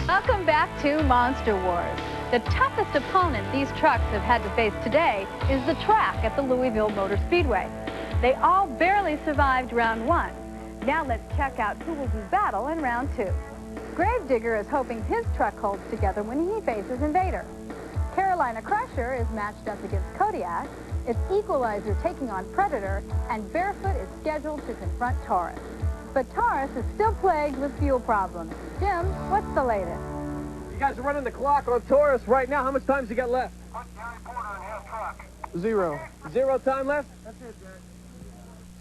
Welcome back to Monster Wars. The toughest opponent these trucks have had to face today is the track at the Louisville Motor Speedway. They all barely survived round one. Now let's check out who will do battle in round two. Gravedigger is hoping his truck holds together when he faces Invader. Carolina Crusher is matched up against Kodiak. It's Equalizer taking on Predator, and Barefoot is scheduled to confront Taurus. But Taurus is still plagued with fuel problems. Jim, what's the latest? You guys are running the clock on Taurus right now. How much time has he got left? Put Gary Porter in his truck. Zero. Zero time left? That's it, Jack.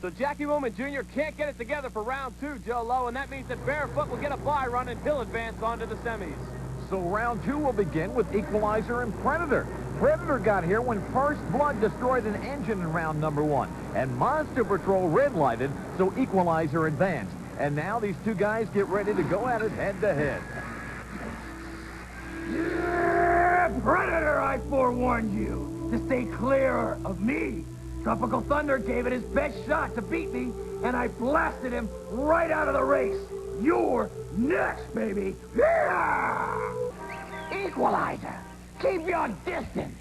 So Jackie Woolman Jr. can't get it together for round two, Joe Lowe, and that means that Barefoot will get a bye run and he'll advance on to the semis. So round two will begin with Equalizer and Predator. Predator got here when First Blood destroyed an engine in round number one, and Monster Patrol red-lighted, so Equalizer advanced. And now these two guys get ready to go at it head-to-head. Yeah, Predator, I forewarned you to stay clear of me. Tropical Thunder gave it his best shot to beat me, and I blasted him right out of the race. You're next, baby. Yeah! Equalizer, keep your distance,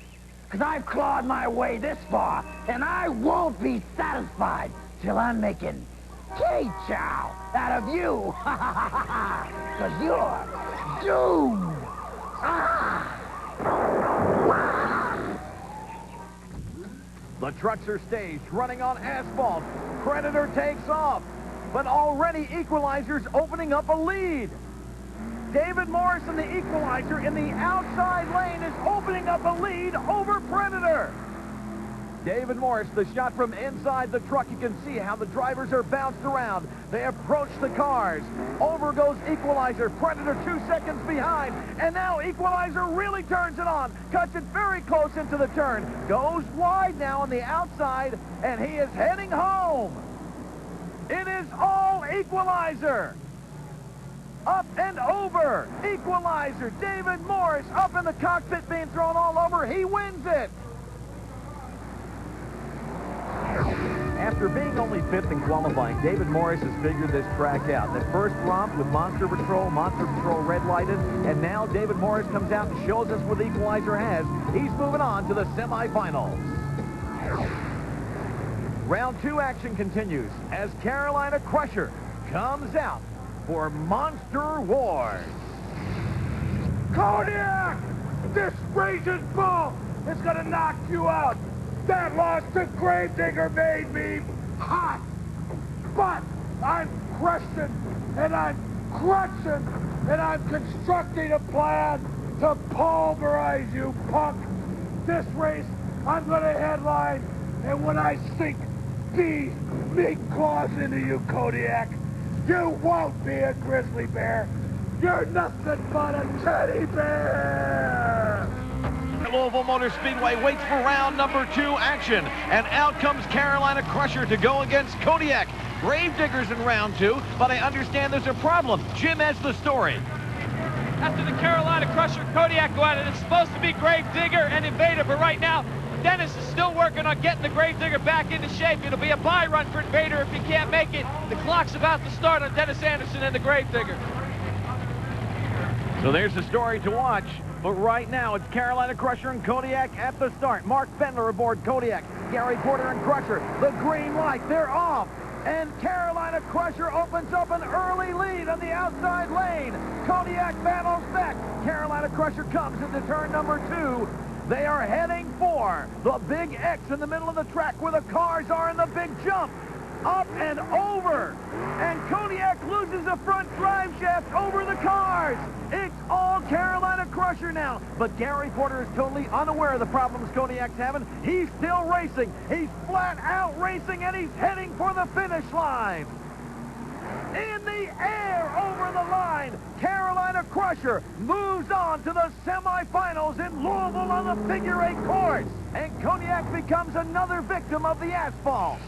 because I've clawed my way this far, and I won't be satisfied till I'm making K-chow out of you. Because you're doomed. The trucks are staged, running on asphalt. Predator takes off, but already Equalizer's opening up a lead. David Morris in the Equalizer in the outside lane is opening up a lead over Predator. David Morris, the shot from inside the truck. You can see how the drivers are bounced around. They approach the cars. Over goes Equalizer. Predator 2 seconds behind. And now Equalizer really turns it on. Cuts it very close into the turn. Goes wide now on the outside, and he is heading home. It is all Equalizer. Up and over. Equalizer. David Morris up in the cockpit being thrown all over. He wins it. After being only fifth in qualifying, David Morris has figured this track out. The first romp with Monster Patrol red lighted, and now David Morris comes out and shows us what Equalizer has. He's moving on to the semifinals. Round two action continues as Carolina Crusher comes out for Monster Wars. Kodiak! This raging bull is gonna knock you out. That loss to Gravedigger made me hot. But I'm crushing, and I'm crushing, and I'm constructing a plan to pulverize you, punk. This race, I'm gonna headline, and when I sink these meat claws into you, Kodiak, you won't be a grizzly bear. You're nothing but a teddy bear. Louisville Motor Speedway waits for round number two action, and out comes Carolina Crusher to go against Kodiak. Gravedigger's in round two, but I understand there's a problem. Jim has the story. After the Carolina Crusher Kodiak go at it, it's supposed to be Gravedigger and Invader, but right now Dennis is still working on getting the Gravedigger back into shape. It'll be a bye run for Invader if he can't make it. The clock's about to start on Dennis Anderson and the Gravedigger. So there's the story to watch. But right now, it's Carolina Crusher and Kodiak at the start. Mark Fendler aboard Kodiak. Gary Porter and Crusher. The green light. They're off. And Carolina Crusher opens up an early lead on the outside lane. Kodiak battles back. Carolina Crusher comes into turn number two. They are heading for the big X in the middle of the track where the cars are in the big jump. Up and over. And Kodiak loses the front drive shaft over the cars. It's all Carolina Crusher now. But Gary Porter is totally unaware of the problems Kodiak's having. He's still racing. He's flat out racing, and he's heading for the finish line. In the air over the line, Carolina Crusher moves on to the semifinals in Louisville on the figure-8 course. And Kodiak becomes another victim of the asphalt.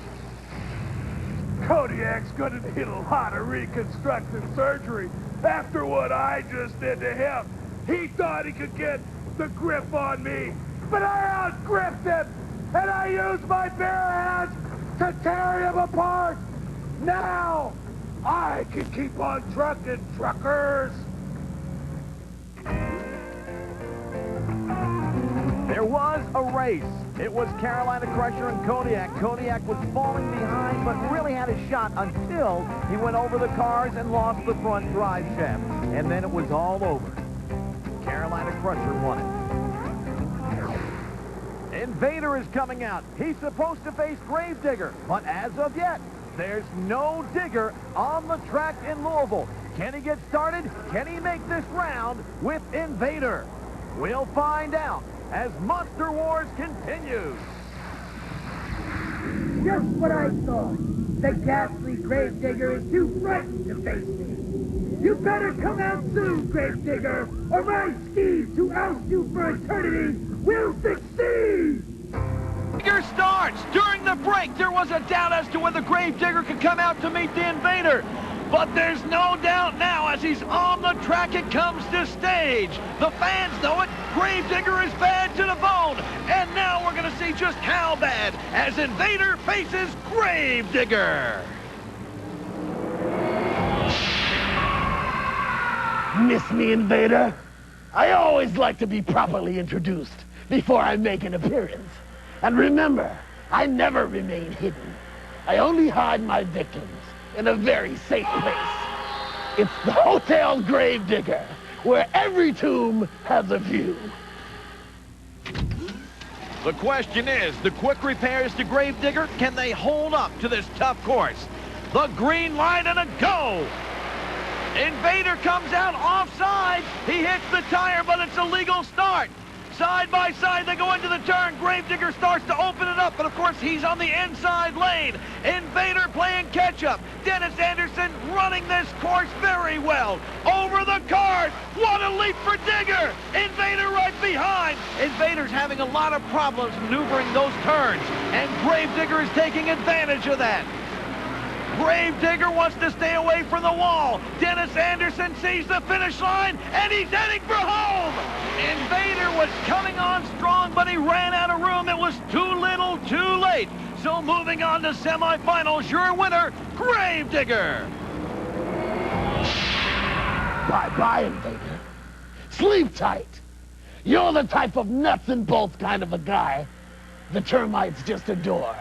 Kodiak's gonna need a lot of reconstructive surgery after what I just did to him. He thought he could get the grip on me, but I outgripped him, and I used my bare hands to tear him apart. Now, I can keep on trucking, truckers. a race. It was Carolina Crusher and Kodiak. Kodiak was falling behind, but really had a shot until he went over the cars and lost the front drive shaft. And then it was all over. Carolina Crusher won it. Invader is coming out. He's supposed to face Gravedigger, but as of yet, there's no digger on the track in Louisville. Can he get started? Can he make this round with Invader? We'll find out as Monster Wars continues. Just what I thought. The ghastly Gravedigger is too frightened to face me. You better come out soon, Gravedigger, or my scheme to oust you for eternity will succeed! Gravedigger starts. During the break, there was a doubt as to whether Gravedigger could come out to meet the Invader. But there's no doubt now as he's on the track, it comes to stage. The fans know it. Gravedigger is bad to the bone. And now we're going to see just how bad as Invader faces Gravedigger. Miss me, Invader? I always like to be properly introduced before I make an appearance. And remember, I never remain hidden. I only hide my victims in a very safe place. It's the Hotel Gravedigger, where every tomb has a view. The question is, the quick repairs to Gravedigger, can they hold up to this tough course? The green light and a go! Invader comes out offside. He hits the tire, but it's a legal start. Side by side, they go into the turn. Gravedigger starts to open it up, but of course, he's on the inside lane. Invader playing catch-up. Dennis Anderson running this course very well. Over the cars. What a leap for Digger. Invader right behind. Invader's having a lot of problems maneuvering those turns, and Gravedigger is taking advantage of that. Gravedigger wants to stay away from the wall. Dennis Anderson sees the finish line, and he's heading for home. Invader was coming on strong, but he ran out of room. It was too little, too late. So moving on to semifinals, your winner, Gravedigger. Bye-bye, Invader. Sleep tight. You're the type of nuts and bolts kind of a guy the termites just adore.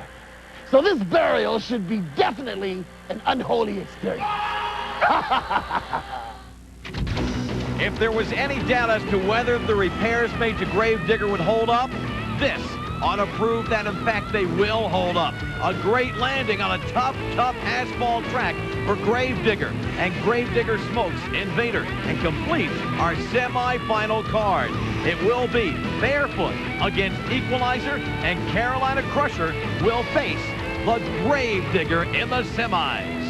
So this burial should be definitely an unholy experience. If there was any doubt as to whether the repairs made to Gravedigger would hold up, this ought to prove that, in fact, they will hold up. A great landing on a tough, tough asphalt track for Gravedigger. And Gravedigger smokes Invader and completes our semifinal card. It will be Barefoot against Equalizer, and Carolina Crusher will face the Gravedigger in the semis.